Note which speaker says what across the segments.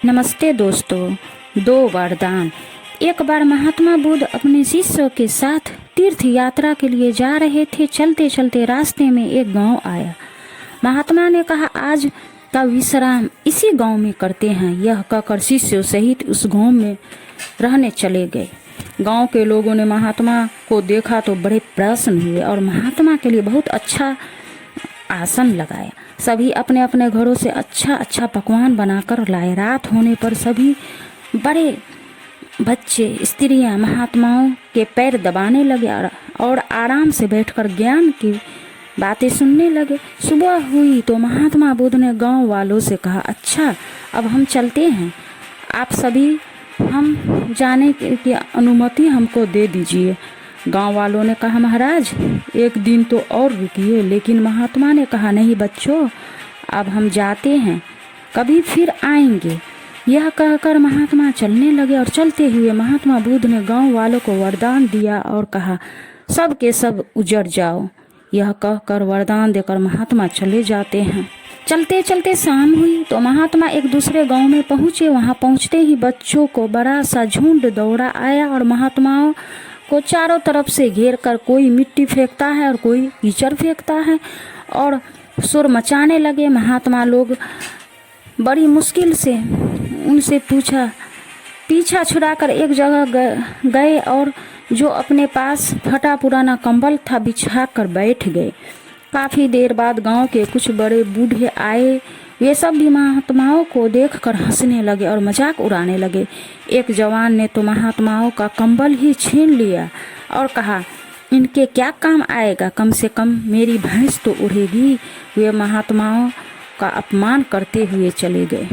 Speaker 1: नमस्ते दोस्तों। दो वरदान। एक बार महात्मा बुद्ध अपने शिष्यों के साथ तीर्थ यात्रा के लिए जा रहे थे। चलते चलते रास्ते में एक गांव आया। महात्मा ने कहा, आज का विश्राम इसी गांव में करते हैं। यह कहकर शिष्यों सहित उस गांव में रहने चले गए। गांव के लोगों ने महात्मा को देखा तो बड़े प्रसन्न हुए और महात्मा के लिए बहुत अच्छा आसन लगाया। सभी अपने अपने घरों से अच्छा अच्छा पकवान बनाकर लाए। रात होने पर सभी बड़े बच्चे स्त्रियां महात्माओं के पैर दबाने लगे और आराम से बैठकर ज्ञान की बातें सुनने लगे। सुबह हुई तो महात्मा बुद्ध ने गांव वालों से कहा, अच्छा अब हम चलते हैं। आप सभी हम जाने की अनुमति हमको दे दीजिए। गांव वालों ने कहा, महाराज एक दिन तो और रुकिए। लेकिन महात्मा ने कहा, नहीं बच्चों, अब हम जाते हैं, कभी फिर आएंगे। यह कहकर महात्मा चलने लगे और चलते हुए महात्मा बुद्ध ने गांव वालों को वरदान दिया और कहा, सब के सब उजड़ जाओ। यह कहकर वरदान देकर महात्मा चले जाते हैं। चलते चलते शाम हुई तो महात्मा एक दूसरे गांव में पहुंचे। वहां पहुंचते ही बच्चों को बड़ा सा झुंड दौड़ा आया और महात्माओं को चारों तरफ से घेर कर कोई मिट्टी फेंकता है और कोई कीचड़ फेंकता है और शोर मचाने लगे। महात्मा लोग बड़ी मुश्किल से उनसे पीछा छुड़ाकर एक जगह गए और जो अपने पास फटा पुराना कंबल था बिछा कर बैठ गए। काफ़ी देर बाद गांव के कुछ बड़े बूढ़े आए। वे सब भी महात्माओं को देखकर हंसने लगे और मजाक उड़ाने लगे। एक जवान ने तो महात्माओं का कंबल ही छीन लिया और कहा, इनके क्या काम आएगा, कम से कम मेरी भैंस तो उड़ेगी। वे महात्माओं का अपमान करते हुए चले गए।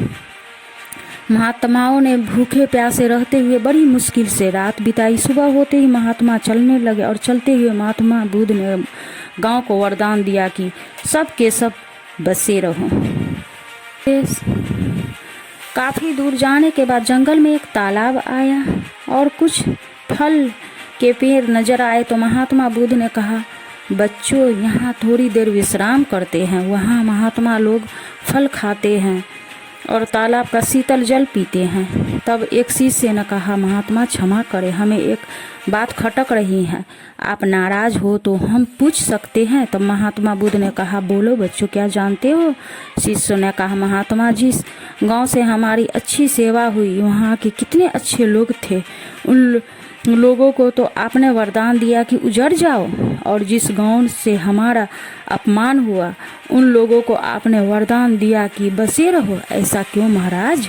Speaker 1: महात्माओं ने भूखे प्यासे रहते हुए बड़ी मुश्किल से रात बिताई। सुबह होते ही महात्मा चलने लगे और चलते हुए महात्मा बुद्ध ने गांव को वरदान दिया कि सब के सब बसे रहो। काफ़ी दूर जाने के बाद जंगल में एक तालाब आया और कुछ फल के पेड़ नजर आए तो महात्मा बुद्ध ने कहा, बच्चों यहाँ थोड़ी देर विश्राम करते हैं। वहाँ महात्मा लोग फल खाते हैं और तालाब का शीतल जल पीते हैं। तब एक शिष्य ने कहा, महात्मा क्षमा करें, हमें एक बात खटक रही है, आप नाराज हो तो हम पूछ सकते हैं। तब महात्मा बुद्ध ने कहा, बोलो बच्चों, क्या जानते हो। शिष्य ने कहा, महात्मा जिस गांव से हमारी अच्छी सेवा हुई, वहाँ के कितने अच्छे लोग थे, उन लोगों को तो आपने वरदान दिया कि उजड़ जाओ, और जिस गांव से हमारा अपमान हुआ उन लोगों को आपने वरदान दिया कि बसे रहो। ऐसा क्यों महाराज।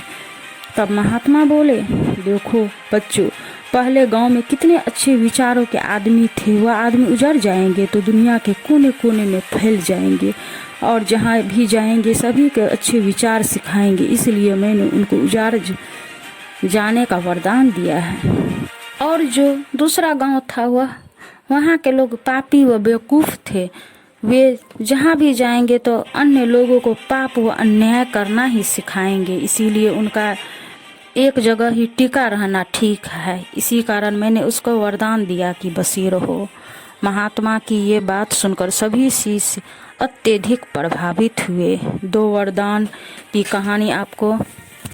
Speaker 1: तब महात्मा बोले, देखो बच्चों, पहले गांव में कितने अच्छे विचारों के आदमी थे। वह आदमी उजड़ जाएंगे तो दुनिया के कोने कोने में फैल जाएंगे और जहाँ भी जाएंगे सभी के अच्छे विचार सिखाएंगे। इसलिए मैंने उनको उजाड़ जाने का वरदान दिया है। और जो दूसरा गांव था वहाँ के लोग पापी व बेवकूफ़ थे। वे जहाँ भी जाएंगे तो अन्य लोगों को पाप व अन्याय करना ही सिखाएंगे। इसीलिए उनका एक जगह ही टिका रहना ठीक है। इसी कारण मैंने उसको वरदान दिया कि बसे रहो। महात्मा की ये बात सुनकर सभी शिष्य अत्यधिक प्रभावित हुए। दो वरदान की कहानी आपको